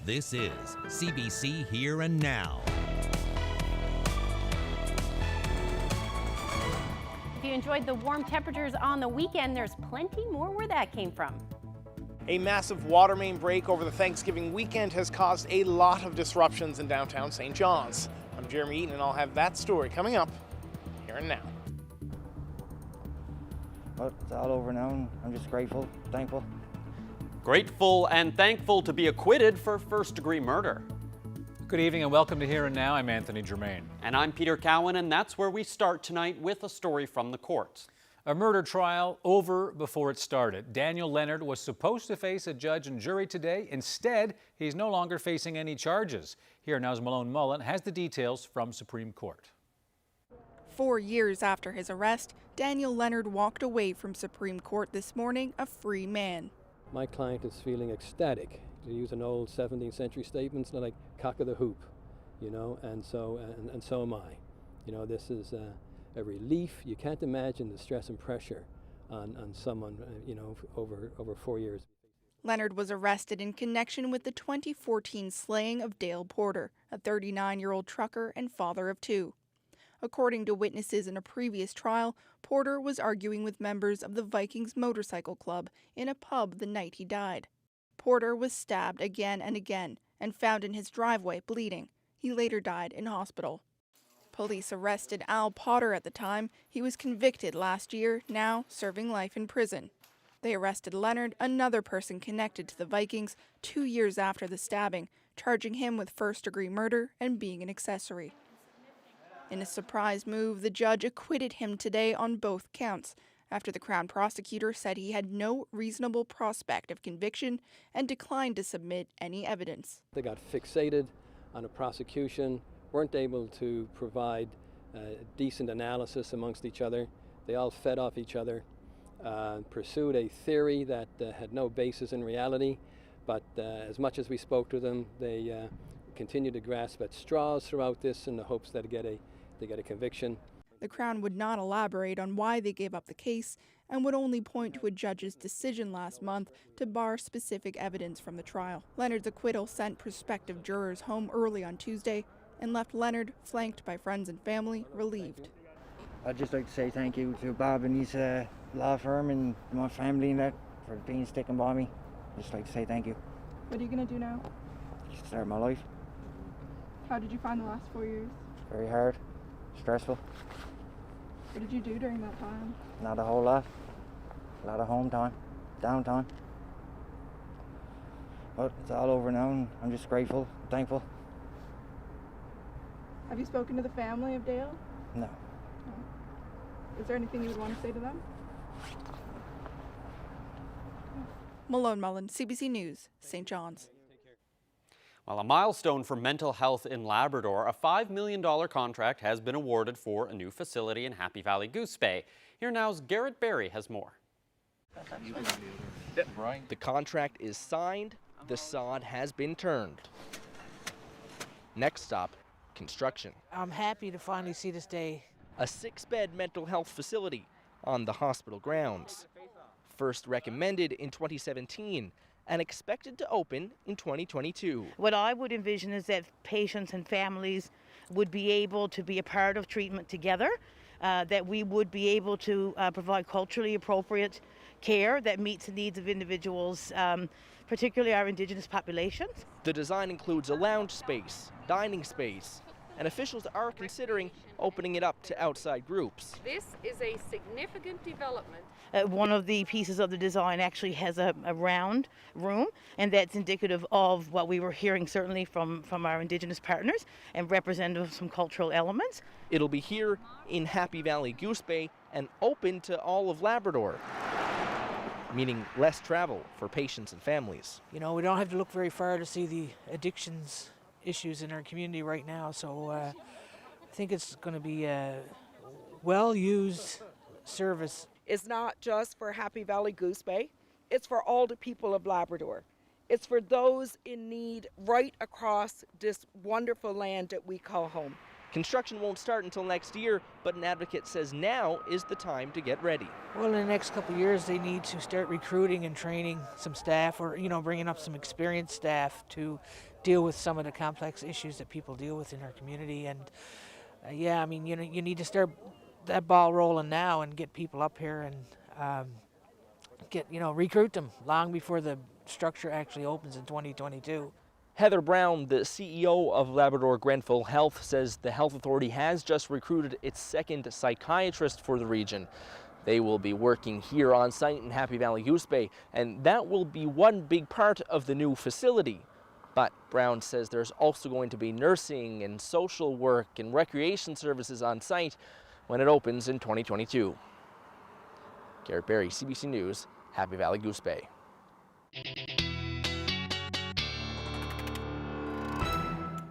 This is CBC Here and Now. If you enjoyed the warm temperatures on the weekend, there's plenty more where that came from. A massive water main break over the Thanksgiving weekend has caused a lot of disruptions in downtown St. John's. I'm Jeremy Eaton, and I'll have that story coming up here and now. Well, it's all over now, and I'm just grateful, thankful. Grateful and thankful to be acquitted for first-degree murder. Good evening and welcome to Here and Now. I'm Anthony Germain. And I'm Peter Cowan, and that's where we start tonight with a story from the courts. A murder trial over before it started. Daniel Leonard was supposed to face a judge and jury today. Instead, he's no longer facing any charges. Here Now's Malone Mullen has the details from Supreme Court. 4 years after his arrest, Daniel Leonard walked away from Supreme Court this morning a free man. My client is feeling ecstatic, to use an old 17th century statement, like cock of the hoop, you know, and so am I. You know, this is a relief. You can't imagine the stress and pressure on someone, you know, over 4 years. Leonard was arrested in connection with the 2014 slaying of Dale Porter, a 39-year-old trucker and father of two. According to witnesses in a previous trial, Porter was arguing with members of the Vikings Motorcycle Club in a pub the night he died. Porter was stabbed again and again and found in his driveway bleeding. He later died in hospital. Police arrested Al Potter at the time. He was convicted last year, now serving life in prison. They arrested Leonard, another person connected to the Vikings, 2 years after the stabbing, charging him with first-degree murder and being an accessory. In a surprise move, the judge acquitted him today on both counts, after the Crown prosecutor said he had no reasonable prospect of conviction and declined to submit any evidence. They got fixated on a prosecution, weren't able to provide decent analysis amongst each other. They all fed off each other, pursued a theory that had no basis in reality, but as much as we spoke to them, they continued to grasp at straws throughout this in the hopes that they get a conviction. The Crown would not elaborate on why they gave up the case and would only point to a judge's decision last month to bar specific evidence from the trial. Leonard's acquittal sent prospective jurors home early on Tuesday and left Leonard, flanked by friends and family, relieved. I'd just like to say thank you to Bob and his law firm and my family and that for being sticking by me. I'd just like to say thank you. What are you going to do now? Just start my life. How did you find the last 4 years? Very hard, stressful. What did you do during that time? Not a whole lot. A lot of home time, downtime. But it's all over now, and I'm just grateful, thankful. Have you spoken to the family of Dale? No. Is there anything you would want to say to them? Malone Mullen, CBC News, St. John's. Well, a milestone for mental health in Labrador, a $5 million contract has been awarded for a new facility in Happy Valley Goose Bay. Here Now's Garrett Berry has more. The contract is signed, the sod has been turned. Next stop, construction. I'm happy to finally see this day. A 6-bed mental health facility on the hospital grounds. First recommended in 2017 and expected to open in 2022. What I would envision is that patients and families would be able to be a part of treatment together, that we would be able to provide culturally appropriate care that meets the needs of individuals, particularly our Indigenous populations. The design includes a lounge space, dining space, and officials are considering opening it up to outside groups. This is a significant development. One of the pieces of the design actually has a round room, and that's indicative of what we were hearing certainly from our Indigenous partners and representative of some cultural elements. It'll be here in Happy Valley Goose Bay and open to all of Labrador, meaning less travel for patients and families. You know, we don't have to look very far to see the addictions issues in our community right now, so I think it's going to be a well-used service. It's not just for Happy Valley Goose Bay, it's for all the people of Labrador. It's for those in need right across this wonderful land that we call home. Construction won't start until next year, but an advocate says now is the time to get ready. Well, in the next couple of years, they need to start recruiting and training some staff, or bringing up some experienced staff to deal with some of the complex issues that people deal with in our community. And yeah, I mean, you need to start that ball rolling now and get people up here and recruit them long before the structure actually opens in 2022. Heather Brown, the CEO of Labrador Grenfell Health, says the health authority has just recruited its second psychiatrist for the region. They will be working here on site in Happy Valley Goose Bay, and that will be one big part of the new facility. But Brown says there's also going to be nursing and social work and recreation services on site when it opens in 2022. Garrett Berry, CBC News, Happy Valley Goose Bay.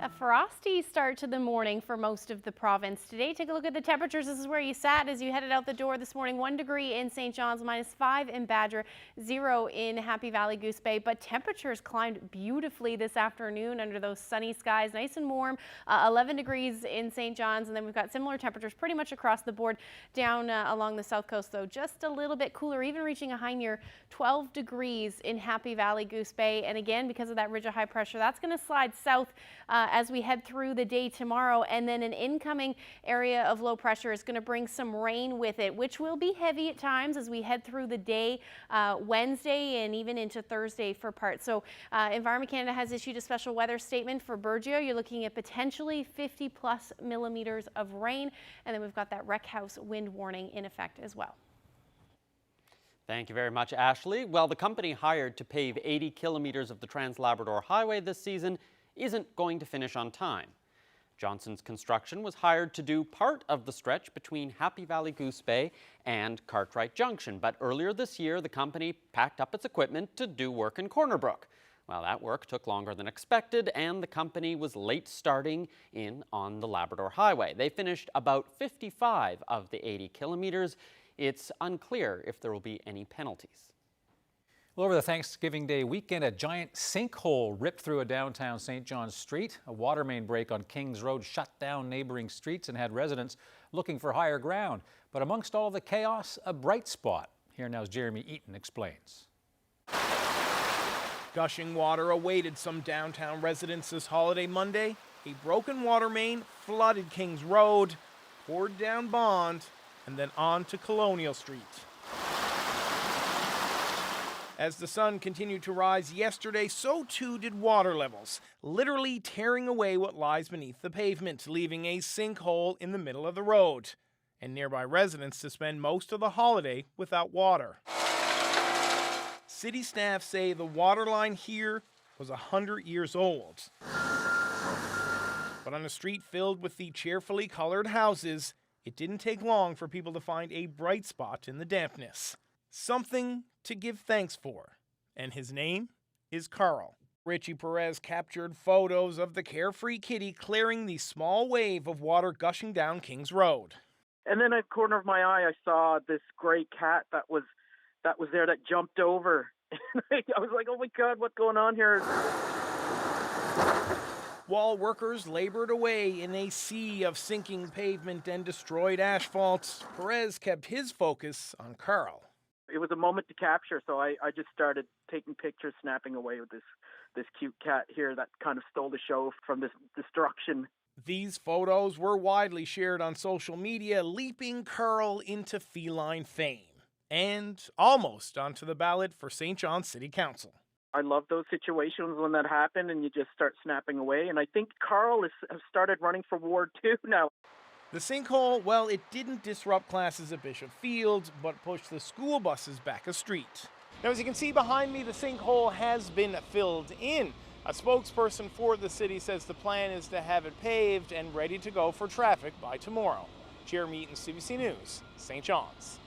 A frosty start to the morning for most of the province today. Take a look at the temperatures. This is where you sat as you headed out the door this morning. 1 degree in St. John's, -5 in Badger, 0 in Happy Valley Goose Bay. But temperatures climbed beautifully this afternoon under those sunny skies, nice and warm. 11 degrees in St. John's, and then we've got similar temperatures pretty much across the board. Down along the south coast, though, just a little bit cooler, even reaching a high near 12 degrees in Happy Valley Goose Bay. And again, because of that ridge of high pressure, that's going to slide south as we head through the day tomorrow, and then an incoming area of low pressure is going to bring some rain with it, which will be heavy at times as we head through the day Wednesday and even into Thursday for parts. So Environment Canada has issued a special weather statement for Burgeo. You're looking at potentially 50+ millimeters of rain, and then we've got that wreck house wind warning in effect as well. Thank you very much, Ashley. Well, the company hired to pave 80 kilometers of the Trans-Labrador Highway this season isn't going to finish on time. Johnson's Construction was hired to do part of the stretch between Happy Valley Goose Bay and Cartwright Junction, but earlier this year the company packed up its equipment to do work in Corner Brook. Well, that work took longer than expected, and the company was late starting in on the Labrador Highway. They finished about 55 of the 80 kilometers. It's unclear if there will be any penalties. Well, over the Thanksgiving Day weekend, a giant sinkhole ripped through a downtown St. John's street. A water main break on Kings Road shut down neighboring streets and had residents looking for higher ground. But amongst all of the chaos, a bright spot. Here now's Jeremy Eaton explains. Gushing water awaited some downtown residents this holiday Monday. A broken water main flooded Kings Road, poured down Bond, and then on to Colonial Street. As the sun continued to rise yesterday, so too did water levels, literally tearing away what lies beneath the pavement, leaving a sinkhole in the middle of the road, and nearby residents to spend most of the holiday without water. City staff say the water line here was 100 years old. But on a street filled with the cheerfully colored houses, it didn't take long for people to find a bright spot in the dampness. Something to give thanks for, and his name is Carl. Richie Perez captured photos of the carefree kitty clearing the small wave of water gushing down Kings Road. And then at the corner of my eye, I saw this gray cat that was there that jumped over. I was like, oh my God, what's going on here? While workers labored away in a sea of sinking pavement and destroyed asphalt, Perez kept his focus on Carl. It was a moment to capture, so I just started taking pictures, snapping away with this cute cat here that kind of stole the show from this destruction. These photos were widely shared on social media, leaping Carl into feline fame, and almost onto the ballot for St. John's City Council. I love those situations when that happened and you just start snapping away, and I think Carl has started running for Ward 2 now. The sinkhole, well, it didn't disrupt classes at Bishop Field, but pushed the school buses back a street. Now, as you can see behind me, the sinkhole has been filled in. A spokesperson for the city says the plan is to have it paved and ready to go for traffic by tomorrow. Jeremy Eaton, CBC News, St. John's.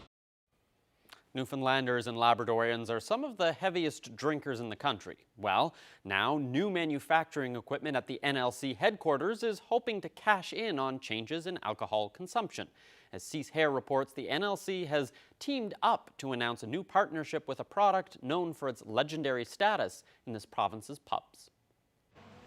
Newfoundlanders and Labradorians are some of the heaviest drinkers in the country. Well, now new manufacturing equipment at the NLC headquarters is hoping to cash in on changes in alcohol consumption. As Cease Hare reports, the NLC has teamed up to announce a new partnership with a product known for its legendary status in this province's pubs.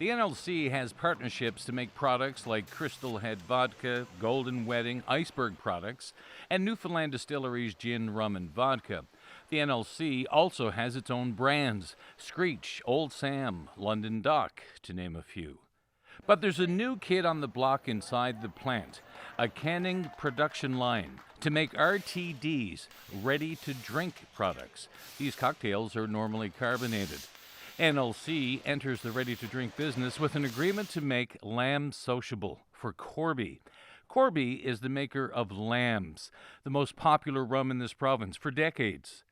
The NLC has partnerships to make products like Crystal Head Vodka, Golden Wedding, Iceberg products, and Newfoundland Distilleries Gin, Rum, and Vodka. The NLC also has its own brands, Screech, Old Sam, London Dock, to name a few. But there's a new kid on the block inside the plant, a canning production line to make RTDs, ready-to-drink products. These cocktails are normally carbonated. NLC enters the ready-to-drink business with an agreement to make Lamb Sociable for Corby. Corby is the maker of Lambs, the most popular rum in this province for decades.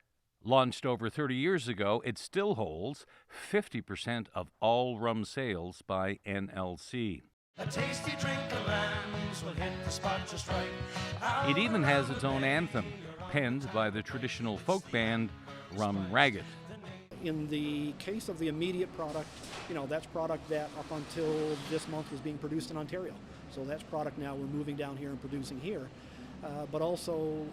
Launched over 30 years ago, it still holds 50% of all rum sales by NLC. A tasty drink of Lambs will hit the spot just right. It even has its own anthem, penned by the traditional folk band Rum Ragged. In the case of the immediate product, that's product that up until this month was being produced in Ontario. So that's product now we're moving down here and producing here. But also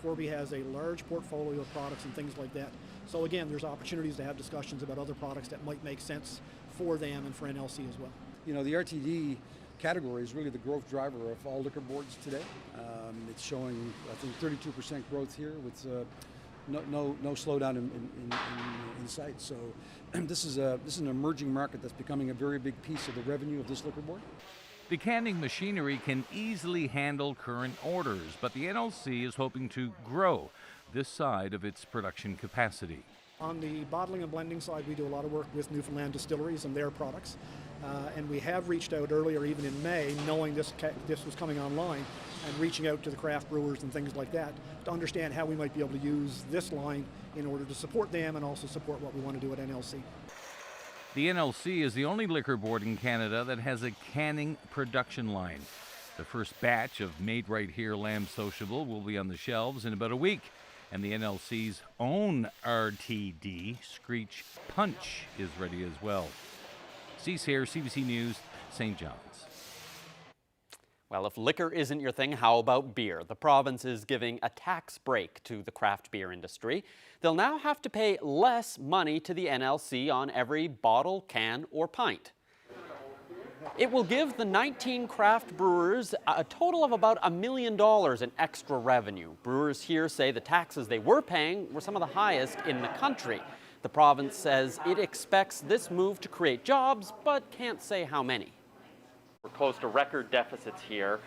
Corby has a large portfolio of products and things like that. So again, there's opportunities to have discussions about other products that might make sense for them and for NLC as well. The RTD category is really the growth driver of all liquor boards today. It's showing, I think, 32% growth here with no slowdown in sight. So this is an emerging market that's becoming a very big piece of the revenue of this liquor board. The canning machinery can easily handle current orders, but the NLC is hoping to grow this side of its production capacity. On the bottling and blending side, we do a lot of work with Newfoundland Distilleries and their products. And we have reached out earlier, even in May, knowing this was coming online, and reaching out to the craft brewers and things like that to understand how we might be able to use this line in order to support them and also support what we want to do at NLC. The NLC is the only liquor board in Canada that has a canning production line. The first batch of Made Right Here Lamb Sociable will be on the shelves in about a week, and the NLC's own RTD, Screech Punch, is ready as well. Cease here, CBC News, St. John's. Well, if liquor isn't your thing, how about beer? The province is giving a tax break to the craft beer industry. They'll now have to pay less money to the NLC on every bottle, can, or pint. It will give the 19 craft brewers a total of about $1 million in extra revenue. Brewers here say the taxes they were paying were some of the highest in the country. The province says it expects this move to create jobs, but can't say how many. We're close to record deficits here.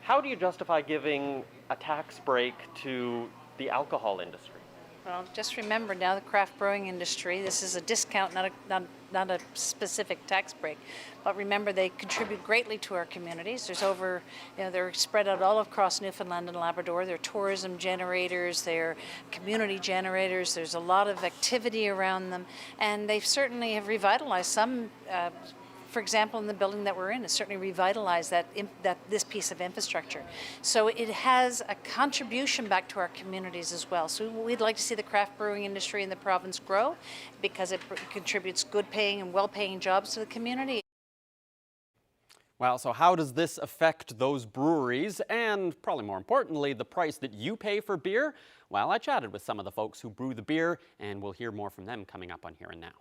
How do you justify giving a tax break to the alcohol industry? Well, just remember now the craft brewing industry, this is a discount, not a specific tax break. But remember, they contribute greatly to our communities. There's over, they're spread out all across Newfoundland and Labrador. They're tourism generators, they're community generators. There's a lot of activity around them, and they certainly have revitalized some. For example, in the building that we're in, it certainly revitalized this piece of infrastructure. So it has a contribution back to our communities as well. So we'd like to see the craft brewing industry in the province grow because it contributes good paying and well-paying jobs to the community. Well, so how does this affect those breweries and, probably more importantly, the price that you pay for beer? Well, I chatted with some of the folks who brew the beer, and we'll hear more from them coming up on Here and Now.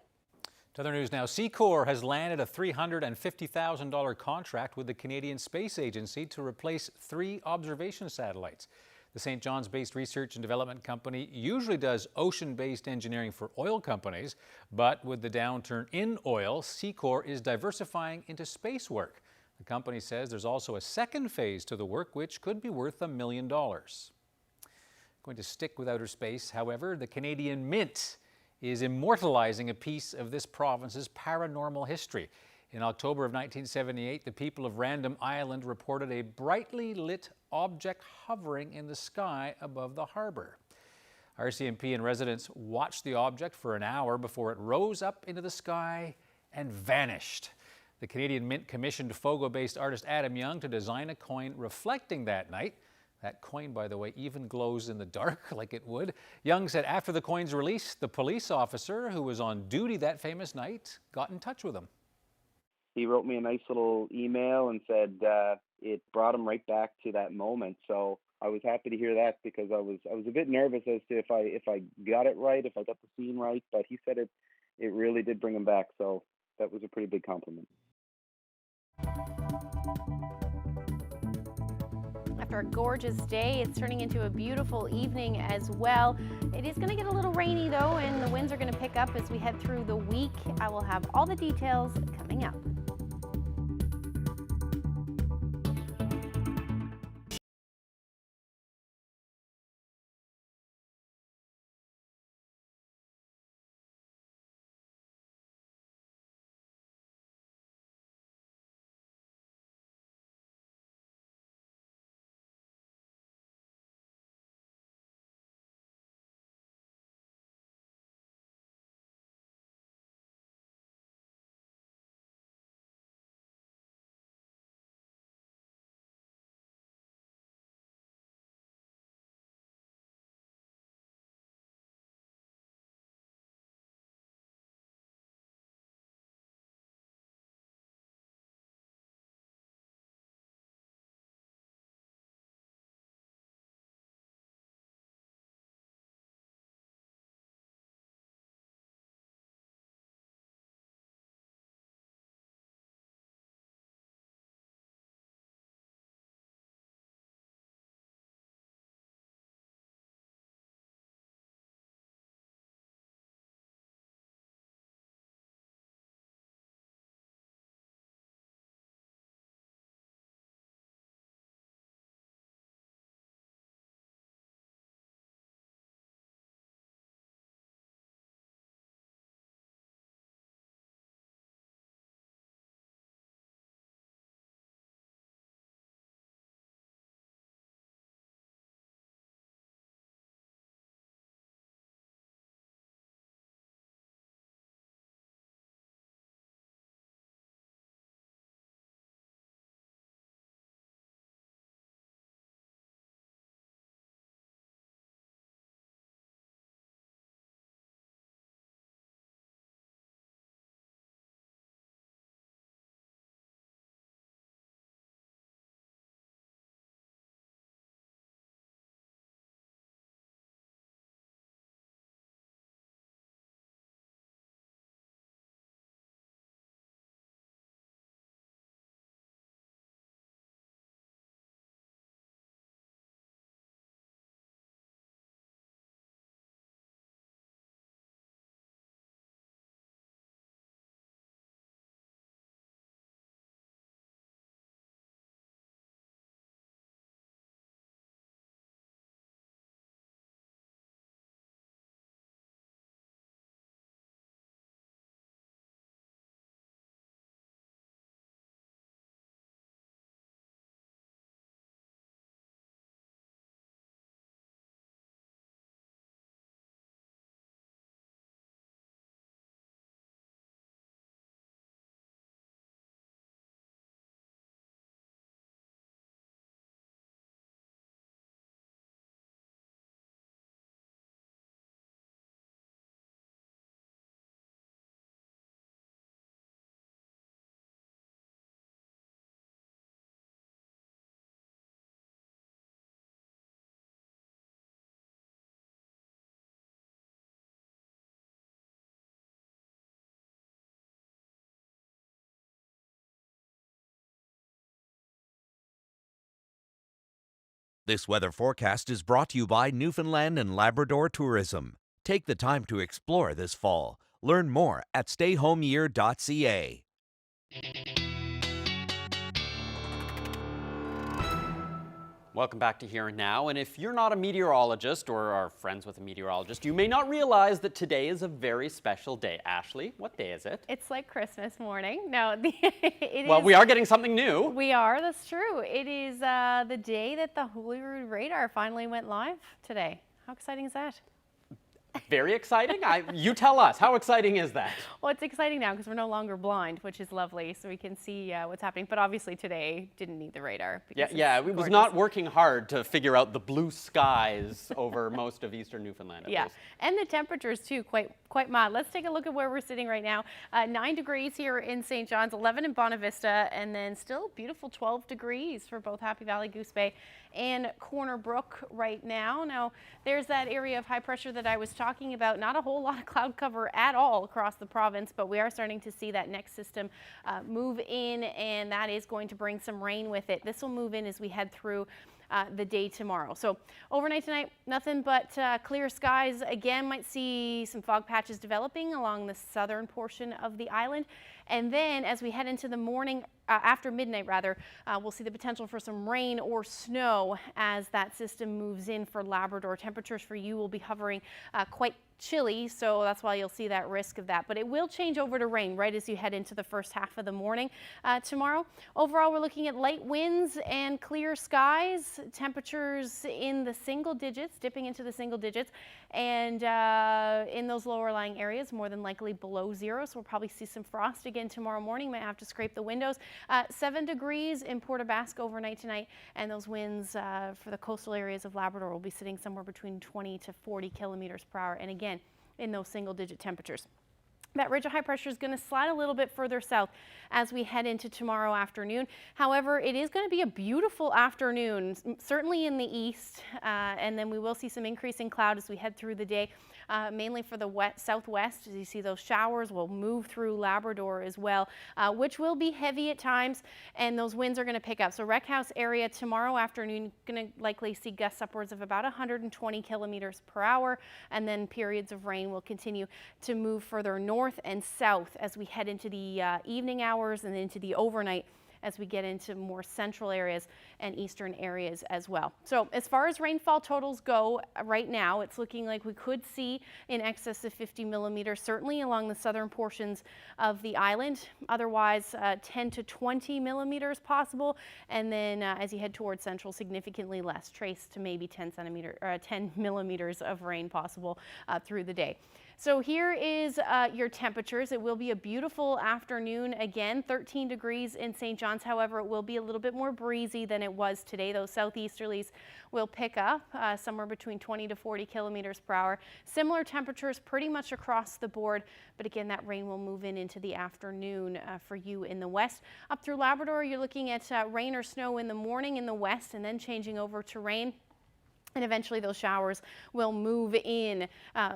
To other news now, Secor has landed a $350,000 contract with the Canadian Space Agency to replace 3 observation satellites. The St. John's-based research and development company usually does ocean-based engineering for oil companies, but with the downturn in oil, Secor is diversifying into space work. The company says there's also a second phase to the work, which could be worth $1 million. Going to stick with outer space, however, the Canadian Mint is immortalizing a piece of this province's paranormal history. In October of 1978, the people of Random Island reported a brightly lit object hovering in the sky above the harbor. RCMP and residents watched the object for an hour before it rose up into the sky and vanished. The Canadian Mint commissioned Fogo-based artist Adam Young to design a coin reflecting that night. That coin, by the way, even glows in the dark like it would. Young said after the coin's release, the police officer who was on duty that famous night got in touch with him. He wrote me a nice little email and said it brought him right back to that moment. So I was happy to hear that because I was a bit nervous as to if I got it right, if I got the scene right. But he said it really did bring him back. So that was a pretty big compliment. After a gorgeous day, it's turning into a beautiful evening as well. It is going to get a little rainy though, and the winds are going to pick up as we head through the week. I will have all the details coming up. This weather forecast is brought to you by Newfoundland and Labrador Tourism. Take the time to explore this fall. Learn more at stayhomeyear.ca. Welcome back to Here and Now, and if you're not a meteorologist or are friends with a meteorologist, you may not realize that today is a very special day. Ashley, what day is it? It's like Christmas morning. No, Well, we are getting something new. We are, that's true. It is the day that the Holyrood radar finally went live today. How exciting is that? Very exciting? You tell us. How exciting is that? Well, it's exciting now because we're no longer blind, which is lovely, so we can see what's happening. But obviously today didn't need the radar. Yeah, it was not working hard to figure out the blue skies over most of eastern Newfoundland. Yeah, and the temperatures too, quite mild. Let's take a look at where we're sitting right now. 9 degrees here in St. John's, 11 in Bonavista, and then still beautiful 12 degrees for both Happy Valley, Goose Bay, and Corner Brook right now. Now, there's that area of high pressure that I was talking talking about not a whole lot of cloud cover at all across the province, but we are starting to see that next system move in, and that is going to bring some rain with it. This will move in as we head through the day tomorrow. So overnight tonight, nothing but clear skies. Again, might see some fog patches developing along the southern portion of the island. And then as we head into the morning, after midnight rather, we'll see the potential for some rain or snow as that system moves in for Labrador. Temperatures for you will be hovering quite chilly, so that's why you'll see that risk of that. But it will change over to rain right as you head into the first half of the morning tomorrow. Overall, we're looking at light winds and clear skies. Temperatures in the single digits, dipping into the single digits, and in those lower lying areas, more than likely below zero. So we'll probably see some frost again tomorrow morning. Might have to scrape the windows. 7 degrees in Port aux Basques overnight tonight, and those winds for the coastal areas of Labrador will be sitting somewhere between 20 to 40 kilometers per hour. And again, in those single-digit temperatures. That ridge of high pressure is going to slide a little bit further south as we head into tomorrow afternoon. However, it is going to be a beautiful afternoon, certainly in the east, and then we will see some increasing cloud as we head through the day, mainly for the southwest. As you see, those showers will move through Labrador as well, which will be heavy at times, and those winds are going to pick up. So Wreck House area tomorrow afternoon, going to likely see gusts upwards of about 120 kilometers per hour, and then periods of rain will continue to move further north and south as we head into the evening hours and into the overnight as we get into more central areas and eastern areas as well. So as far as rainfall totals go right now, it's looking like we could see in excess of 50 millimeters, certainly along the southern portions of the island. Otherwise, 10 to 20 millimeters possible. And then as you head towards central, significantly less, trace to maybe 10 millimeters of rain possible through the day. So here is your temperatures. It will be a beautiful afternoon again, 13 degrees in St. John's. However, it will be a little bit more breezy than it was today. Those southeasterlies will pick up somewhere between 20 to 40 kilometers per hour. Similar temperatures pretty much across the board, but again, that rain will move in into the afternoon for you in the west. Up through Labrador, you're looking at rain or snow in the morning in the west and then changing over to rain. And eventually those showers will move in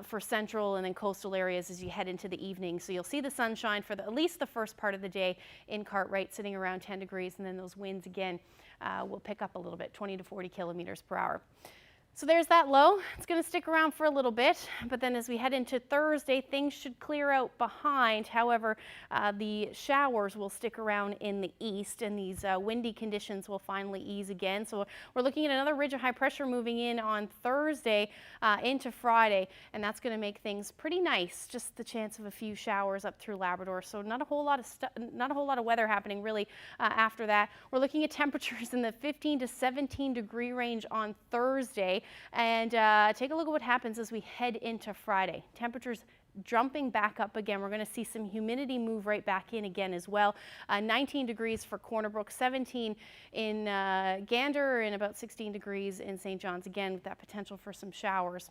for central and then coastal areas as you head into the evening. So you'll see the sunshine for at least the first part of the day in Cartwright, sitting around 10 degrees, and then those winds again will pick up a little bit, 20 to 40 kilometers per hour. So there's that low. It's going to stick around for a little bit, but then as we head into Thursday, things should clear out behind. However, the showers will stick around in the east, and these windy conditions will finally ease again. So we're looking at another ridge of high pressure moving in on Thursday into Friday, and that's going to make things pretty nice. Just the chance of a few showers up through Labrador. So not a whole lot of weather happening really after that. We're looking at temperatures in the 15 to 17 degree range on Thursday. And take a look at what happens as we head into Friday. Temperatures jumping back up again. We're going to see some humidity move right back in again as well. 19 degrees for Corner Brook, 17 in Gander, and about 16 degrees in St. John's, again with that potential for some showers.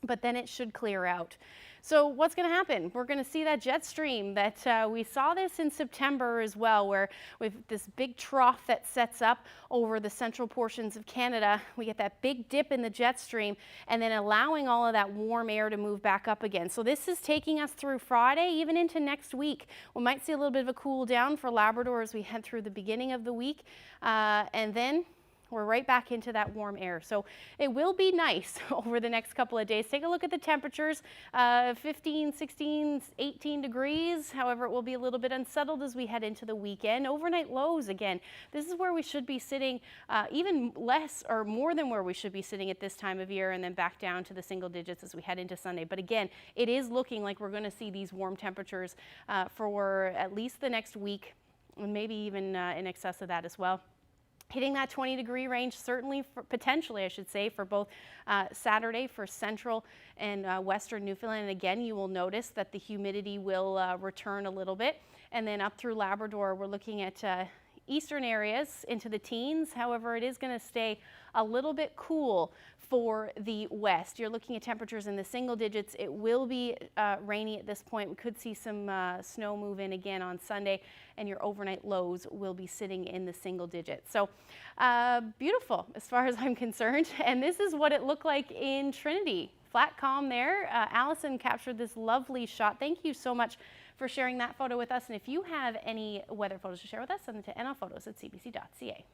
But then it should clear out. So what's going to happen? We're going to see that jet stream that we saw this in September as well, where with this big trough that sets up over the central portions of Canada, we get that big dip in the jet stream and then allowing all of that warm air to move back up again. So this is taking us through Friday, even into next week. We might see a little bit of a cool down for Labrador as we head through the beginning of the week, and then we're right back into that warm air. So it will be nice over the next couple of days. Take a look at the temperatures, 15, 16, 18 degrees. However, it will be a little bit unsettled as we head into the weekend. Overnight lows again. This is where we should be sitting, even less or more than where we should be sitting at this time of year, and then back down to the single digits as we head into Sunday. But again, it is looking like we're going to see these warm temperatures for at least the next week, and maybe even in excess of that as well. Hitting that 20 degree range, certainly, potentially, I should say, for both Saturday for central and western Newfoundland. And again, you will notice that the humidity will return a little bit. And then up through Labrador, we're looking at eastern areas into the teens. However, it is going to stay a little bit cool for the west. You're looking at temperatures in the single digits. It will be rainy at this point. We could see some snow move in again on Sunday, and your overnight lows will be sitting in the single digits. So beautiful as far as I'm concerned. And this is what it looked like in Trinity flat calm there. Allison captured this lovely shot. Thank you so much for sharing that photo with us. And if you have any weather photos to share with us, send them to nlphotos@cbc.ca.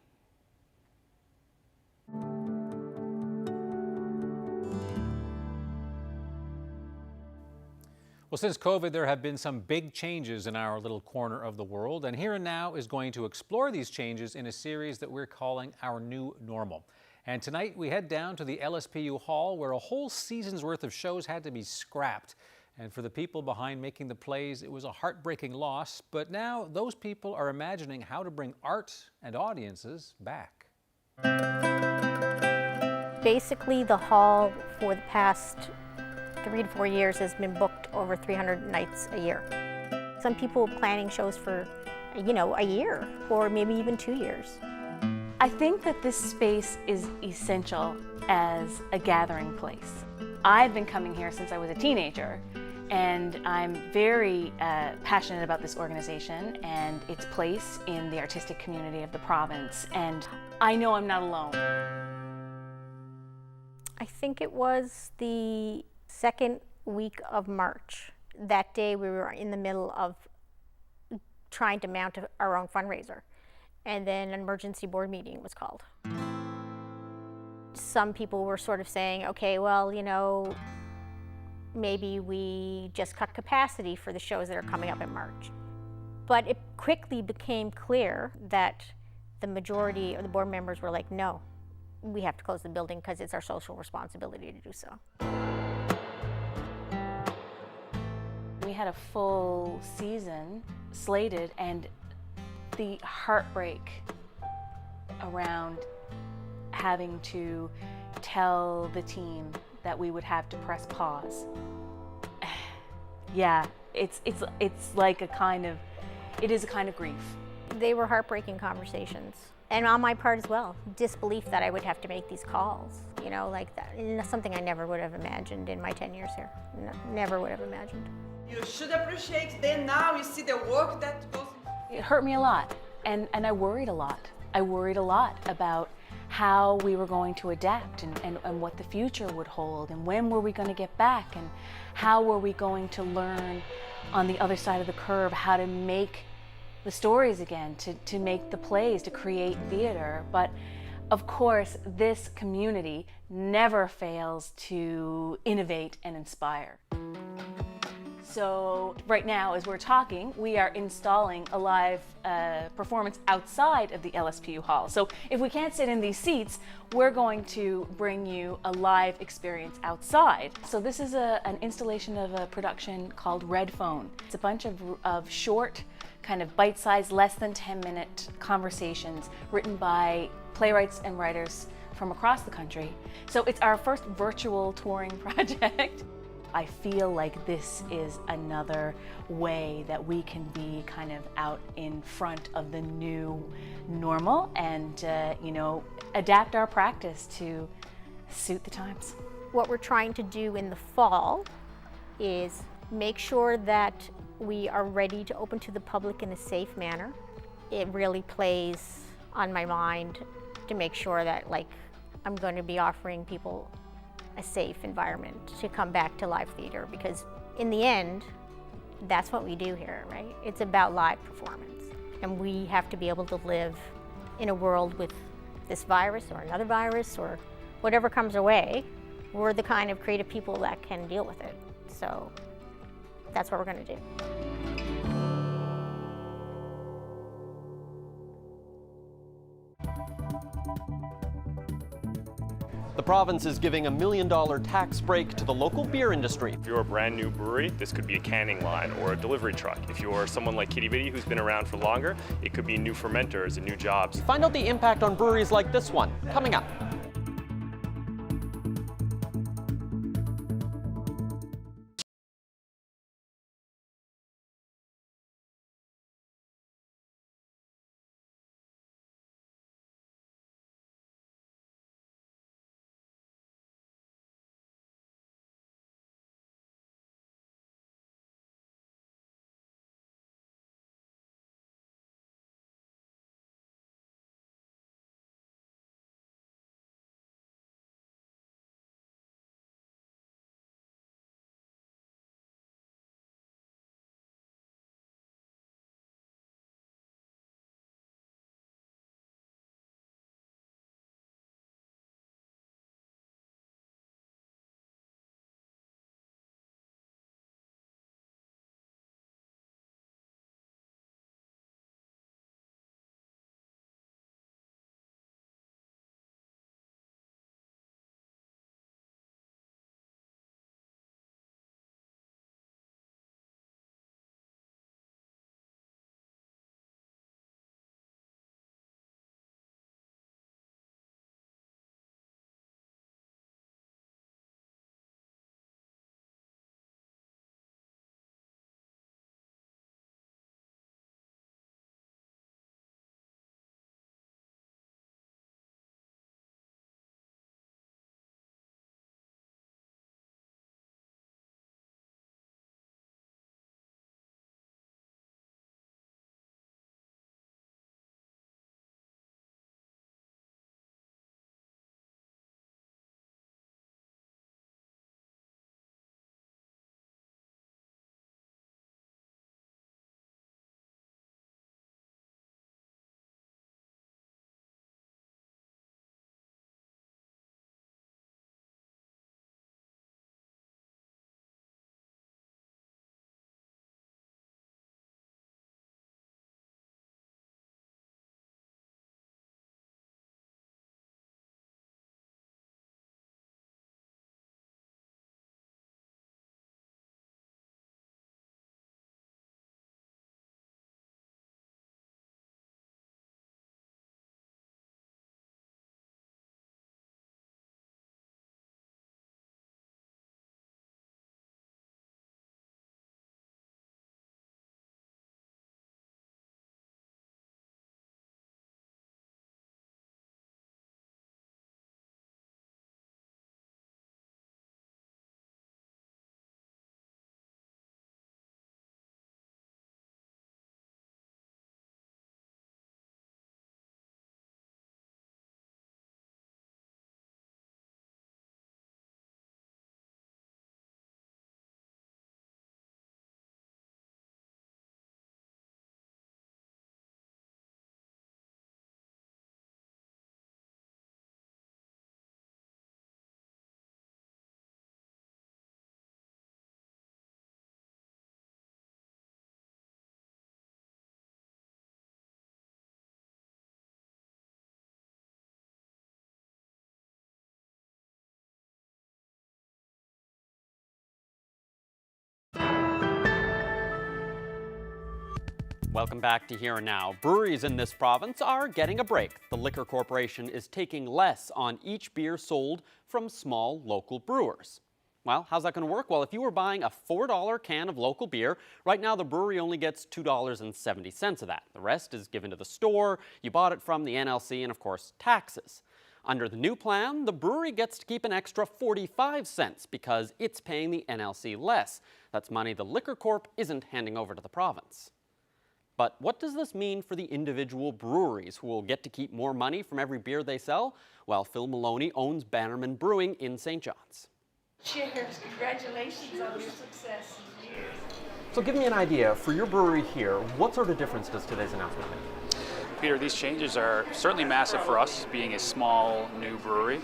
Well, since COVID, there have been some big changes in our little corner of the world, and Here and Now is going to explore these changes in a series that we're calling Our New Normal. And tonight we head down to the LSPU Hall, where a whole season's worth of shows had to be scrapped. And for the people behind making the plays, it was a heartbreaking loss, but now those people are imagining how to bring art and audiences back. Basically, the hall for the past 3 to 4 years has been booked over 300 nights a year. Some people planning shows for, a year or maybe even 2 years. I think that this space is essential as a gathering place. I've been coming here since I was a teenager, and I'm very passionate about this organization and its place in the artistic community of the province, and I know I'm not alone. I think it was the second week of March. That day we were in the middle of trying to mount our own fundraiser, and then an emergency board meeting was called. Some people were sort of saying, okay, well, maybe we just cut capacity for the shows that are coming up in March. But it quickly became clear that the majority of the board members were like, no, we have to close the building because it's our social responsibility to do so. We had a full season slated, and the heartbreak around having to tell the team that we would have to press pause. Yeah, it's like it is a kind of grief. They were heartbreaking conversations. And on my part as well, disbelief that I would have to make these calls, like that. And that's something I never would have imagined in my 10 years here. Never would have imagined. You should appreciate then now you see the work that goes. It hurt me a lot, and I worried a lot. I worried a lot about how we were going to adapt and what the future would hold, and when were we going to get back, and how were we going to learn on the other side of the curve how to make the stories again, to make the plays, to create theater. But of course, this community never fails to innovate and inspire. So right now, as we're talking, we are installing a live performance outside of the LSPU Hall. So if we can't sit in these seats, we're going to bring you a live experience outside. So this is an installation of a production called Red Phone. It's a bunch of short, kind of bite-sized, less than 10-minute conversations written by playwrights and writers from across the country. So it's our first virtual touring project. I feel like this is another way that we can be kind of out in front of the new normal and, adapt our practice to suit the times. What we're trying to do in the fall is make sure that we are ready to open to the public in a safe manner. It really plays on my mind to make sure that I'm going to be offering people a safe environment to come back to live theater, because in the end, that's what we do here, right? It's about live performance. And we have to be able to live in a world with this virus or another virus or whatever comes our way. We're the kind of creative people that can deal with it. So that's what we're going to do. The province is giving $1 million tax break to the local beer industry. If you're a brand new brewery, this could be a canning line or a delivery truck. If you're someone like Kitty Bitty who's been around for longer, it could be new fermenters and new jobs. Find out the impact on breweries like this one, coming up. Welcome back to Here and Now. Breweries in this province are getting a break. The Liquor Corporation is taking less on each beer sold from small local brewers. Well, how's that going to work? Well, if you were buying a $4 can of local beer, right now the brewery only gets $2.70 of that. The rest is given to the store, you bought it from the NLC, and of course, taxes. Under the new plan, the brewery gets to keep an extra 45 cents because it's paying the NLC less. That's money the Liquor Corp isn't handing over to the province. But what does this mean for the individual breweries who will get to keep more money from every beer they sell? Well, Phil Maloney owns Bannerman Brewing in St. John's. Cheers, congratulations on your success. Cheers. So give me an idea, for your brewery here, what sort of difference does today's announcement make? Peter, these changes are certainly massive for us, being a small, new brewery.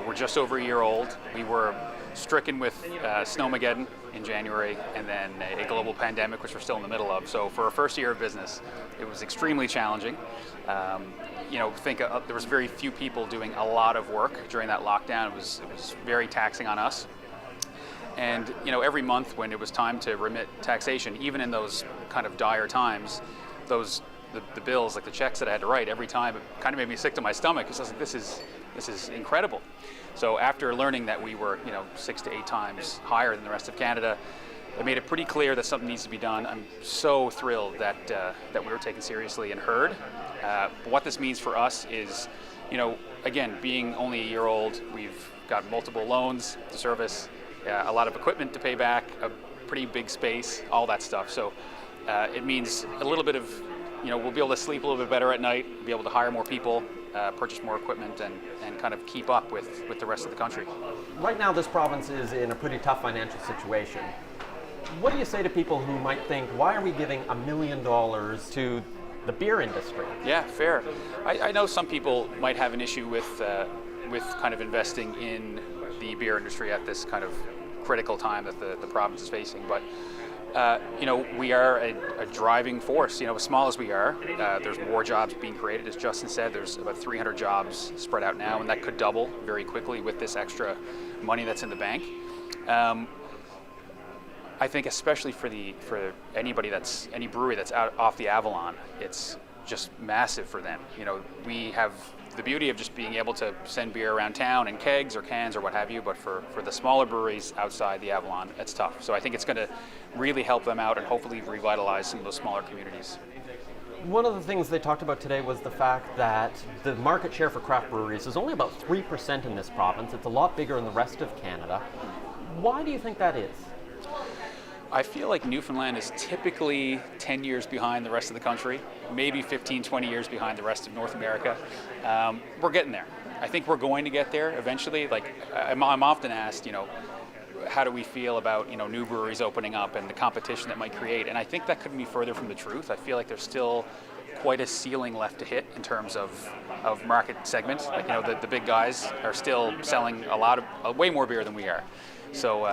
We're just over a year old. We were stricken with Snowmageddon in January, and then a global pandemic, which we're still in the middle of. So for our first year of business, it was extremely challenging. There was very few people doing a lot of work during that lockdown. It was very taxing on us. And every month when it was time to remit taxation, even in those kind of dire times, the bills, like the checks that I had to write every time, it kind of made me sick to my stomach because I was like, this is incredible. So after learning that we were 6 to 8 times higher than the rest of Canada, it made it pretty clear that something needs to be done. I'm so thrilled that we were taken seriously and heard. What this means for us is, again, being only a year old, we've got multiple loans to service, a lot of equipment to pay back, a pretty big space, all that stuff. So it means a little bit of, we'll be able to sleep a little bit better at night, be able to hire more people, purchase more equipment, and kind of keep up with the rest of the country. Right now, this province is in a pretty tough financial situation. What do you say to people who might think, why are we giving $1 million to the beer industry? Yeah, fair. I know some people might have an issue with kind of investing in the beer industry at this kind of critical time that the province is facing, but we are a driving force. As small as we are, there's more jobs being created. As Justin said, there's about 300 jobs spread out now, and that could double very quickly with this extra money that's in the bank. I think especially for any brewery that's out off the Avalon, it's just massive for them. We have the beauty of just being able to send beer around town in kegs or cans or what have you, but for the smaller breweries outside the Avalon, it's tough. So I think it's going to really help them out and hopefully revitalize some of those smaller communities. One of the things they talked about today was the fact that the market share for craft breweries is only about 3% in this province. It's a lot bigger in the rest of Canada. Why do you think that is? I feel like Newfoundland is typically 10 years behind the rest of the country, maybe 15, 20 years behind the rest of North America. We're getting there. I think we're going to get there eventually. Like I'm often asked, how do we feel about new breweries opening up and the competition that might create? And I think that couldn't be further from the truth. I feel like there's still quite a ceiling left to hit in terms of market segments. Like the big guys are still selling way more beer than we are. So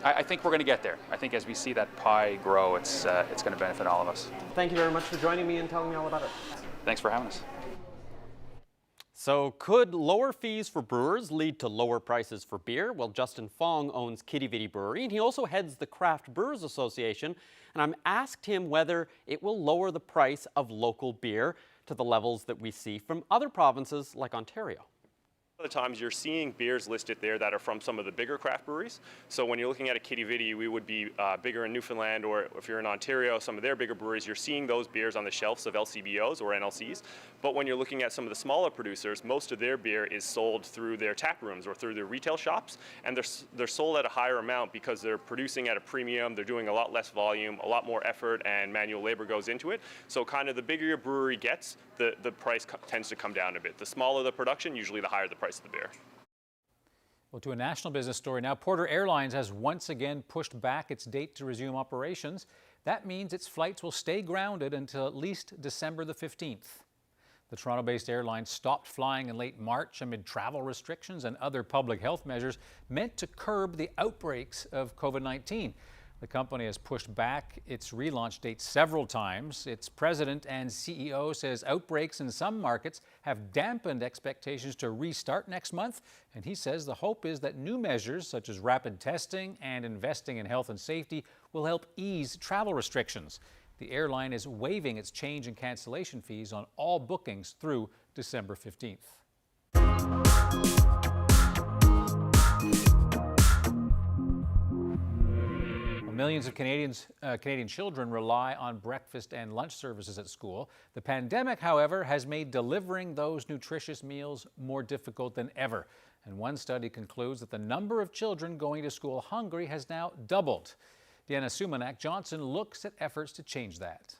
I think we're going to get there. I think as we see that pie grow, it's going to benefit all of us. Thank you very much for joining me and telling me all about it. Thanks for having us. So could lower fees for brewers lead to lower prices for beer? Well, Justin Fong owns Kitty Vitty Brewery, and he also heads the Craft Brewers Association. And I'm asked him whether it will lower the price of local beer to the levels that we see from other provinces like Ontario. The times you're seeing beers listed there that are from some of the bigger craft breweries. So when you're looking at a Kitty Vitty, we would be bigger in Newfoundland, or if you're in Ontario, some of their bigger breweries, you're seeing those beers on the shelves of LCBOs or NLCs. But when you're looking at some of the smaller producers, most of their beer is sold through their tap rooms or through their retail shops, and they're sold at a higher amount because they're producing at a premium, they're doing a lot less volume, a lot more effort and manual labor goes into it. So kind of the bigger your brewery gets, the price tends to come down a bit. The smaller the production, usually the higher the price of the beer. Well, to a national business story now. Porter Airlines has once again pushed back its date to resume operations. That means its flights will stay grounded until at least December the 15th. The Toronto-based airline stopped flying in late March amid travel restrictions and other public health measures meant to curb the outbreaks of COVID-19. The company has pushed back its relaunch date several times. Its president and CEO says outbreaks in some markets have dampened expectations to restart next month. And he says the hope is that new measures such as rapid testing and investing in health and safety will help ease travel restrictions. The airline is waiving its change and cancellation fees on all bookings through December 15th. Millions of Canadian children rely on breakfast and lunch services at school. The pandemic, however, has made delivering those nutritious meals more difficult than ever. And one study concludes that the number of children going to school hungry has now doubled. Deanna Sumanak-Johnson looks at efforts to change that.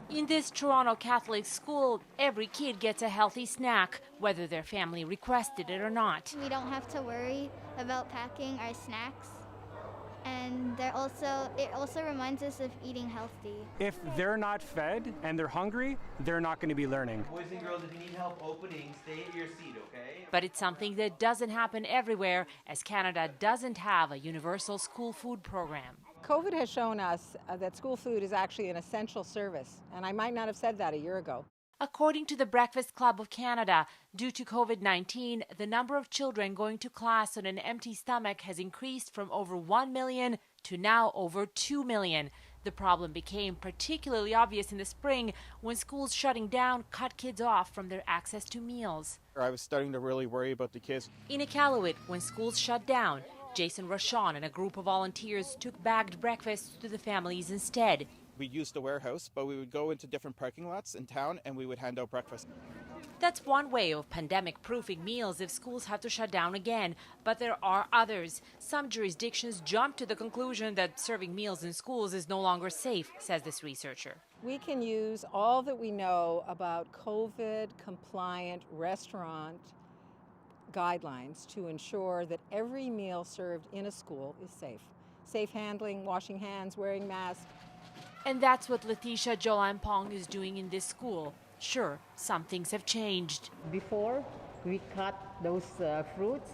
In this Toronto Catholic school, every kid gets a healthy snack, whether their family requested it or not. We don't have to worry about packing our snacks. And it also reminds us of eating healthy. If they're not fed and they're hungry, they're not going to be learning. Boys and girls, if you need help opening, stay at your seat, okay? But it's something that doesn't happen everywhere, as Canada doesn't have a universal school food program. COVID has shown us that school food is actually an essential service, and I might not have said that a year ago. According to the Breakfast Club of Canada, due to COVID-19, the number of children going to class on an empty stomach has increased from over 1 million to now over 2 million. The problem became particularly obvious in the spring when schools shutting down cut kids off from their access to meals. I was starting to really worry about the kids. In Iqaluit, when schools shut down, Jason Rochon and a group of volunteers took bagged breakfasts to the families instead. We used the warehouse, but we would go into different parking lots in town and we would hand out breakfast. That's one way of pandemic-proofing meals if schools have to shut down again, but there are others. Some jurisdictions jump to the conclusion that serving meals in schools is no longer safe, says this researcher. We can use all that we know about COVID-compliant restaurant guidelines to ensure that every meal served in a school is safe. Safe handling, washing hands, wearing masks. And that's what Letitia Jolampong is doing in this school. Sure, some things have changed. Before, we cut those fruits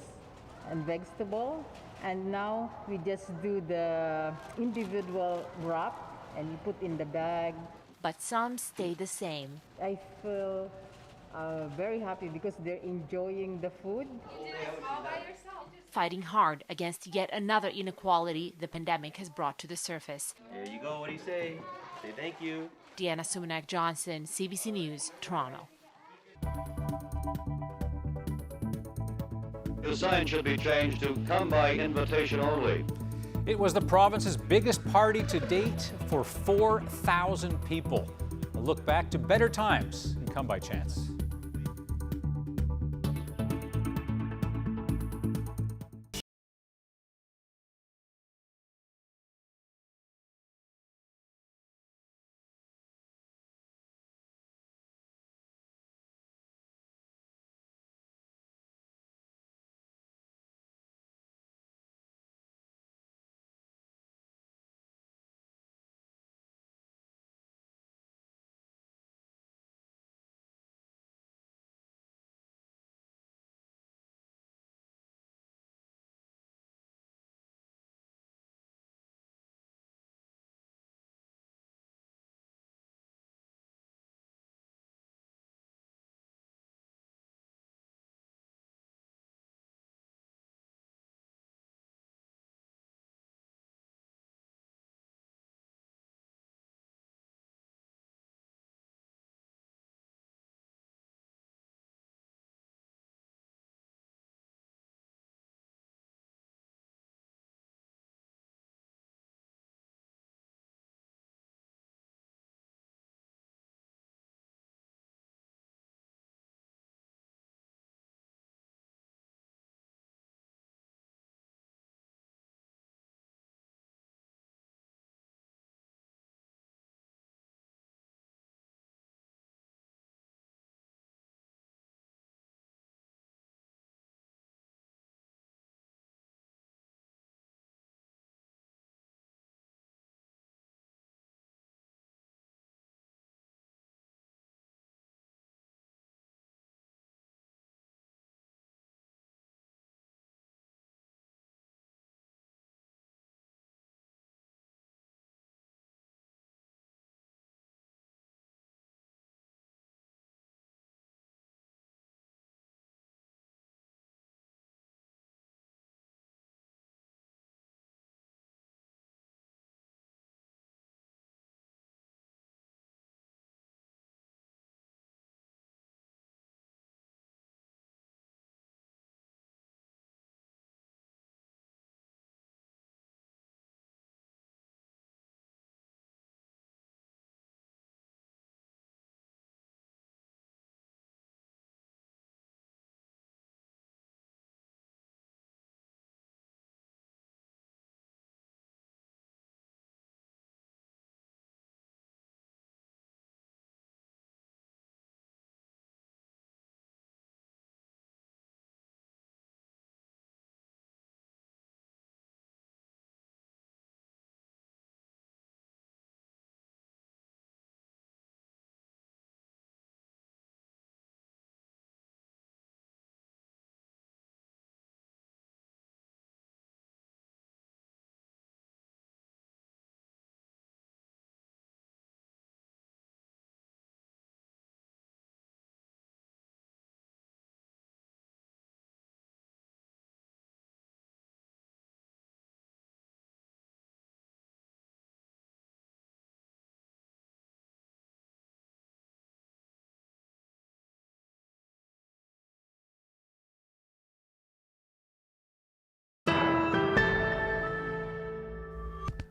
and vegetables, and now we just do the individual wrap and you put in the bag. But some stay the same. I feel very happy because they're enjoying the food. Fighting hard against yet another inequality the pandemic has brought to the surface. There you go, what do you say? Say thank you. Deanna Sumanak-Johnson, CBC News, Toronto. The sign should be changed to come by invitation only. It was the province's biggest party to date for 4,000 people. A look back to better times in Come By Chance.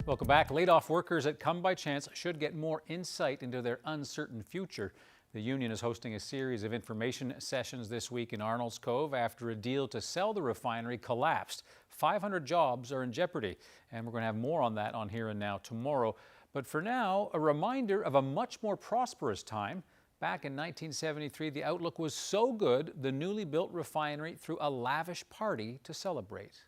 Welcome back. Laid-off workers at Come By Chance should get more insight into their uncertain future. The union is hosting a series of information sessions this week in Arnold's Cove after a deal to sell the refinery collapsed. 500 jobs are in jeopardy, and we're going to have more on that on Here and Now tomorrow. But for now, a reminder of a much more prosperous time. Back in 1973, the outlook was so good, the newly built refinery threw a lavish party to celebrate.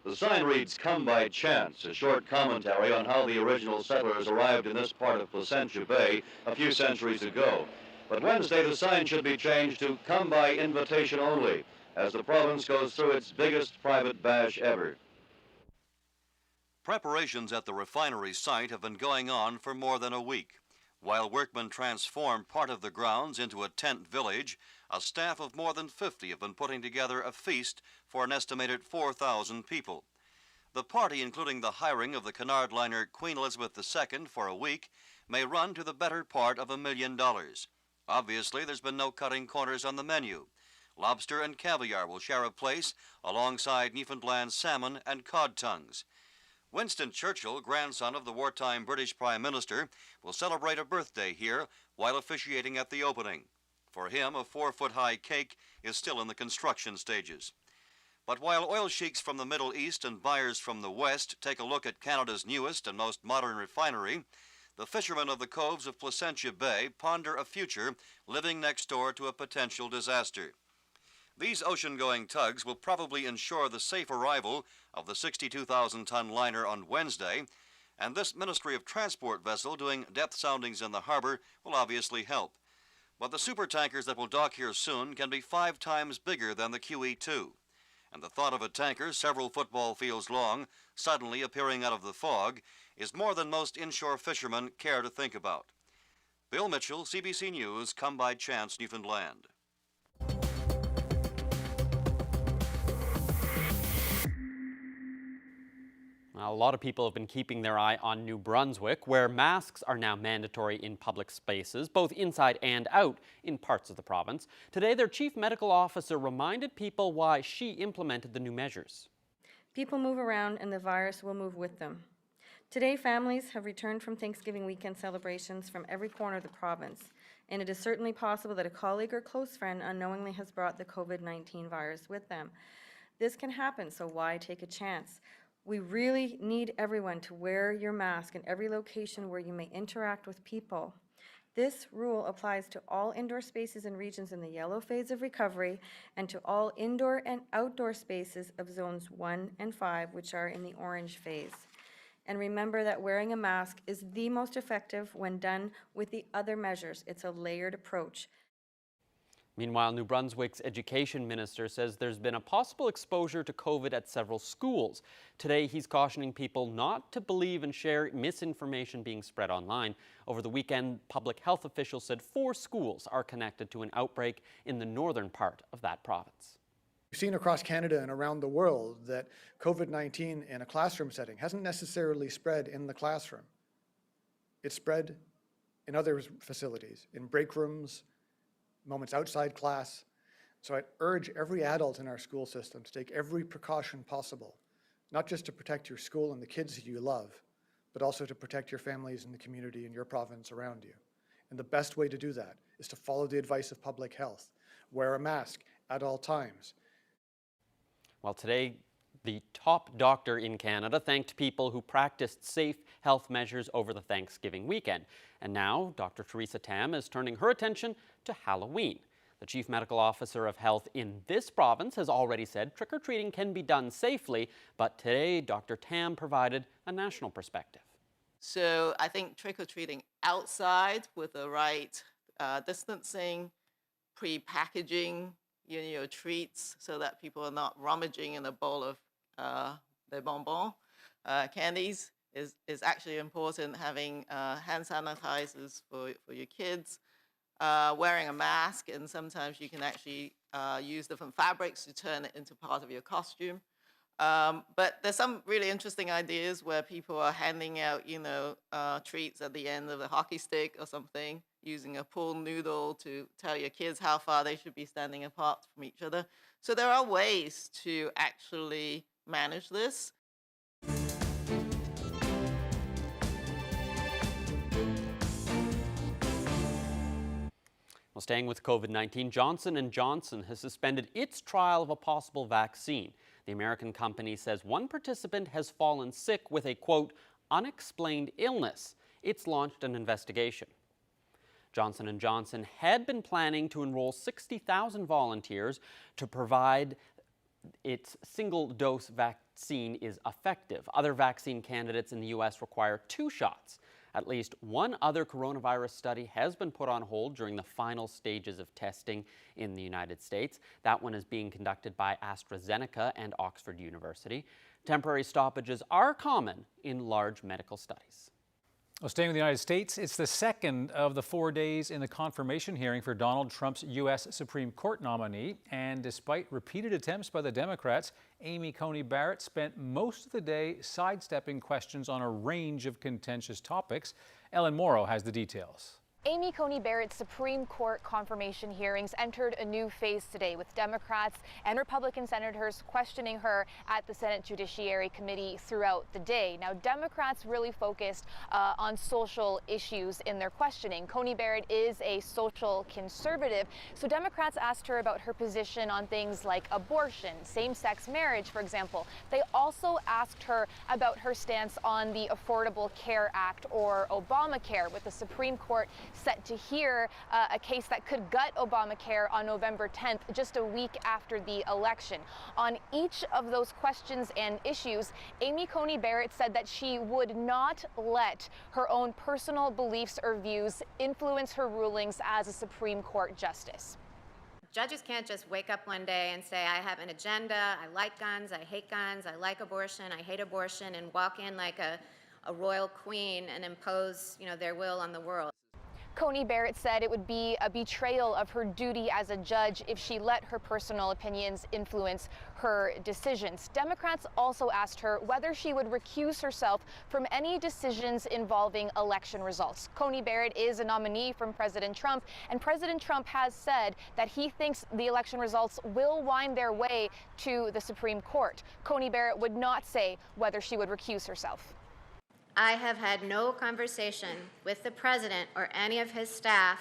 The sign reads, "Come by chance," a short commentary on how the original settlers arrived in this part of Placentia Bay a few centuries ago. But Wednesday, the sign should be changed to "Come by invitation only," as the province goes through its biggest private bash ever. Preparations at the refinery site have been going on for more than a week. While workmen transform part of the grounds into a tent village, a staff of more than 50 have been putting together a feast for an estimated 4,000 people. The party, including the hiring of the canard liner Queen Elizabeth II for a week, may run to the better part of $1 million. Obviously, there's been no cutting corners on the menu. Lobster and caviar will share a place alongside Newfoundland salmon and cod tongues. Winston Churchill, grandson of the wartime British Prime Minister, will celebrate a birthday here while officiating at the opening. For him, a 4-foot-high cake is still in the construction stages. But while oil sheiks from the Middle East and buyers from the West take a look at Canada's newest and most modern refinery, the fishermen of the coves of Placentia Bay ponder a future living next door to a potential disaster. These ocean-going tugs will probably ensure the safe arrival of the 62,000-ton liner on Wednesday, and this Ministry of Transport vessel doing depth soundings in the harbor will obviously help. But the supertankers that will dock here soon can be 5 times bigger than the QE2. And the thought of a tanker several football fields long suddenly appearing out of the fog is more than most inshore fishermen care to think about. Bill Mitchell, CBC News, Come By Chance, Newfoundland. A lot of people have been keeping their eye on New Brunswick, where masks are now mandatory in public spaces, both inside and out in parts of the province. Today, their chief medical officer reminded people why she implemented the new measures. People move around and the virus will move with them. Today, families have returned from Thanksgiving weekend celebrations from every corner of the province, and it is certainly possible that a colleague or close friend unknowingly has brought the COVID-19 virus with them. This can happen, so why take a chance? We really need everyone to wear your mask in every location where you may interact with people. This rule applies to all indoor spaces and regions in the yellow phase of recovery and to all indoor and outdoor spaces of zones 1 and 5, which are in the orange phase. And remember that wearing a mask is the most effective when done with the other measures. It's a layered approach. Meanwhile, New Brunswick's education minister says there's been a possible exposure to COVID at several schools. Today, he's cautioning people not to believe and share misinformation being spread online. Over the weekend, public health officials said 4 schools are connected to an outbreak in the northern part of that province. We've seen across Canada and around the world that COVID-19 in a classroom setting hasn't necessarily spread in the classroom. It's spread in other facilities, in break rooms, moments outside class. So I urge every adult in our school system to take every precaution possible, not just to protect your school and the kids that you love, but also to protect your families and the community in your province around you. And the best way to do that is to follow the advice of public health. Wear a mask at all times. Well, today, the top doctor in Canada thanked people who practiced safe health measures over the Thanksgiving weekend. And now, Dr. Theresa Tam is turning her attention to Halloween. The Chief Medical Officer of Health in this province has already said trick-or-treating can be done safely, but today, Dr. Tam provided a national perspective. So I think trick-or-treating outside with the right distancing, pre-packaging your treats so that people are not rummaging in a bowl of their bonbon candies is actually important. Having hand sanitizers for your kids, wearing a mask, and sometimes you can actually use different fabrics to turn it into part of your costume. But there's some really interesting ideas where people are handing out, treats at the end of a hockey stick or something, using a pool noodle to tell your kids how far they should be standing apart from each other. So there are ways to actually manage this. Well, staying with COVID-19, Johnson & Johnson has suspended its trial of a possible vaccine. The American company says one participant has fallen sick with a, quote, unexplained illness. It's launched an investigation. Johnson & Johnson had been planning to enroll 60,000 volunteers to provide its single-dose vaccine is effective. Other vaccine candidates in the U.S. require 2 shots. At least one other coronavirus study has been put on hold during the final stages of testing in the United States. That one is being conducted by AstraZeneca and Oxford University. Temporary stoppages are common in large medical studies. Well, staying with the United States, it's the second of the 4 days in the confirmation hearing for Donald Trump's U.S. Supreme Court nominee. And despite repeated attempts by the Democrats, Amy Coney Barrett spent most of the day sidestepping questions on a range of contentious topics. Ellen Morrow has the details. Amy Coney Barrett's Supreme Court confirmation hearings entered a new phase today, with Democrats and Republican senators questioning her at the Senate Judiciary Committee throughout the day. Now, Democrats really focused on social issues in their questioning. Coney Barrett is a social conservative, so Democrats asked her about her position on things like abortion, same-sex marriage, for example. They also asked her about her stance on the Affordable Care Act, or Obamacare, with the Supreme Court set to hear a case that could gut Obamacare on November 10th, just a week after the election. On each of those questions and issues, Amy Coney Barrett said that she would not let her own personal beliefs or views influence her rulings as a Supreme Court justice. Judges can't just wake up one day and say, I have an agenda, I like guns, I hate guns, I like abortion, I hate abortion, and walk in like a royal queen and impose, their will on the world. Coney Barrett said it would be a betrayal of her duty as a judge if she let her personal opinions influence her decisions. Democrats also asked her whether she would recuse herself from any decisions involving election results. Coney Barrett is a nominee from President Trump, and President Trump has said that he thinks the election results will wind their way to the Supreme Court. Coney Barrett would not say whether she would recuse herself. I have had no conversation with the president or any of his staff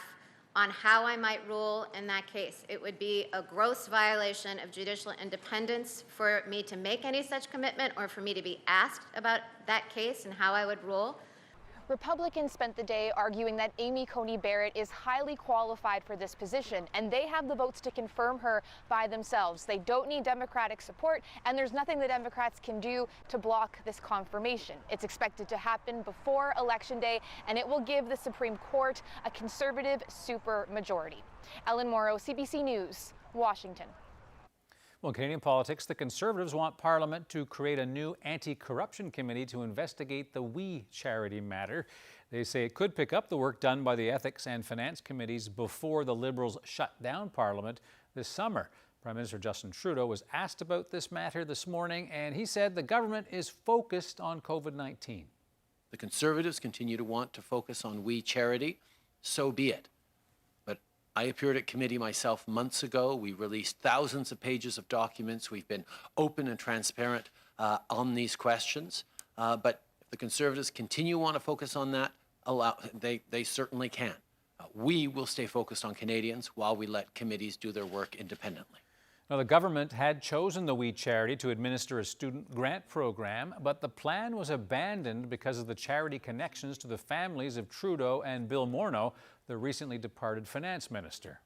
on how I might rule in that case. It would be a gross violation of judicial independence for me to make any such commitment or for me to be asked about that case and how I would rule. Republicans spent the day arguing that Amy Coney Barrett is highly qualified for this position, and they have the votes to confirm her by themselves. They don't need Democratic support, and there's nothing the Democrats can do to block this confirmation. It's expected to happen before Election Day, and it will give the Supreme Court a conservative supermajority. Ellen Morrow, CBC News, Washington. Well, in Canadian politics, the Conservatives want Parliament to create a new anti-corruption committee to investigate the We Charity matter. They say it could pick up the work done by the Ethics and Finance Committees before the Liberals shut down Parliament this summer. Prime Minister Justin Trudeau was asked about this matter this morning, and he said the government is focused on COVID-19. The Conservatives continue to want to focus on We Charity. So be it. I appeared at committee myself months ago. We released thousands of pages of documents. We've been open and transparent on these questions. But if the Conservatives continue to want to focus on that, they certainly can. We will stay focused on Canadians while we let committees do their work independently. Now, the government had chosen the We Charity to administer a student grant program, but the plan was abandoned because of the charity connections to the families of Trudeau and Bill Morneau, the recently departed finance minister.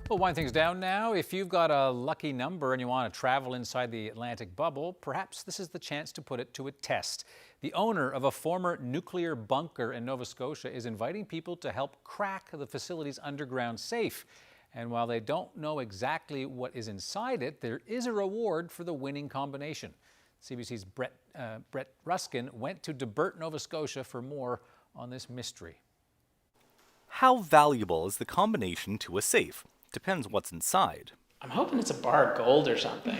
We'll wind things down now. If you've got a lucky number and you want to travel inside the Atlantic bubble, perhaps this is the chance to put it to a test. The owner of a former nuclear bunker in Nova Scotia is inviting people to help crack the facility's underground safe. And while they don't know exactly what is inside it, there is a reward for the winning combination. CBC's Brett Ruskin went to DeBert, Nova Scotia for more on this mystery. How valuable is the combination to a safe? Depends what's inside. I'm hoping it's a bar of gold or something.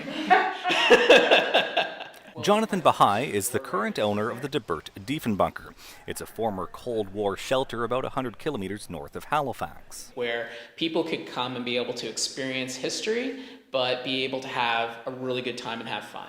Jonathan Bahai is the current owner of the DeBert Diefenbunker. It's a former Cold War shelter about 100 kilometers north of Halifax. Where people could come and be able to experience history, but be able to have a really good time and have fun.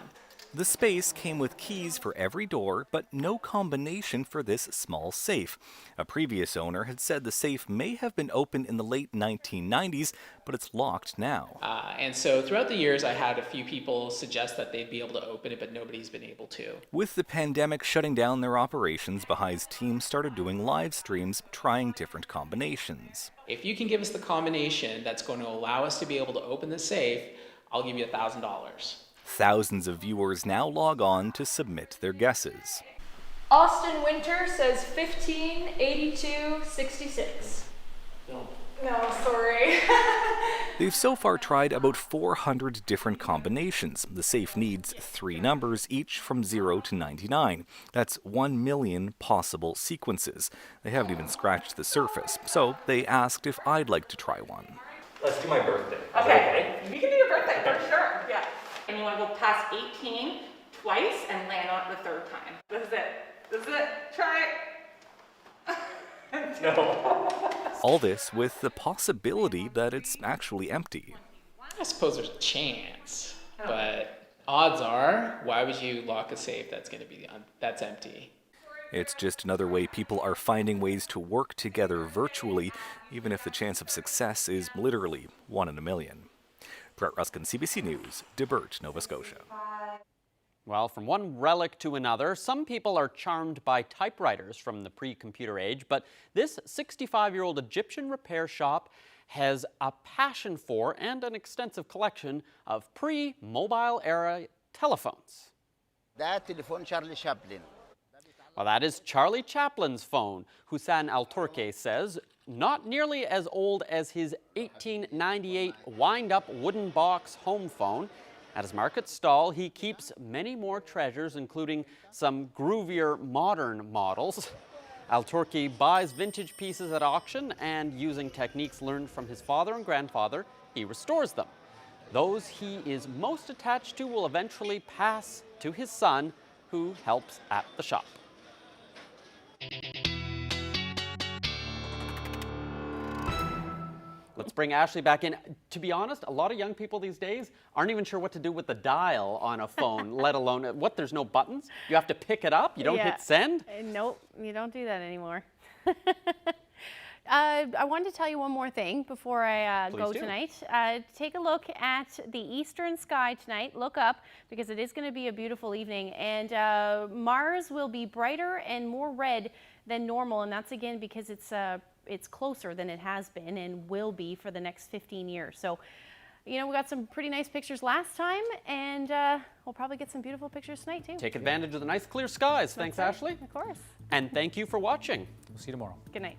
The space came with keys for every door, but no combination for this small safe. A previous owner had said the safe may have been opened in the late 1990s, but it's locked now. And so throughout the years, I had a few people suggest that they'd be able to open it, but nobody's been able to. With the pandemic shutting down their operations, Bahai's team started doing live streams, trying different combinations. If you can give us the combination that's going to allow us to be able to open the safe, I'll give you $1,000. Thousands of viewers now log on to submit their guesses. Austin Winter says 158266. No, sorry. They've so far tried about 400 different combinations. The safe needs 3 numbers, each from 0 to 99. That's 1 million possible sequences. They haven't even scratched the surface, so they asked if I'd like to try one. Let's do my birthday. Okay, you can do your birthday for sure, yeah. And you want to go past 18 twice and land on it the 3rd time. This is it. Try it. No. All this with the possibility that it's actually empty. I suppose there's a chance, but odds are, why would you lock a safe that's going to be that's empty? It's just another way people are finding ways to work together virtually, even if the chance of success is literally 1 in a million. Brett Ruskin, CBC News, DeBert, Nova Scotia. Well, from one relic to another, some people are charmed by typewriters from the pre-computer age, but this 65-year-old Egyptian repair shop has a passion for and an extensive collection of pre-mobile era telephones. That telephone, Charlie Chaplin. Well, that is Charlie Chaplin's phone. Hussein Al-Turki says not nearly as old as his 1898 wind-up wooden box home phone. At his market stall, he keeps many more treasures, including some groovier modern models. Al-Turki buys vintage pieces at auction, and using techniques learned from his father and grandfather, he restores them. Those he is most attached to will eventually pass to his son, who helps at the shop. Let's bring Ashley back in. To be honest, a lot of young people these days aren't even sure what to do with the dial on a phone, let alone there's no buttons. You have to pick it up. You don't hit send. Nope, you don't do that anymore. I wanted to tell you one more thing before I go tonight. Take a look at the eastern sky tonight. Look up, because it is going to be a beautiful evening. And Mars will be brighter and more red than normal. And that's again because it's closer than it has been and will be for the next 15 years. So, we got some pretty nice pictures last time, and we'll probably get some beautiful pictures tonight too. Take advantage of the nice clear skies. Thanks, Ashley. Of course. And thank you for watching. We'll see you tomorrow. Good night.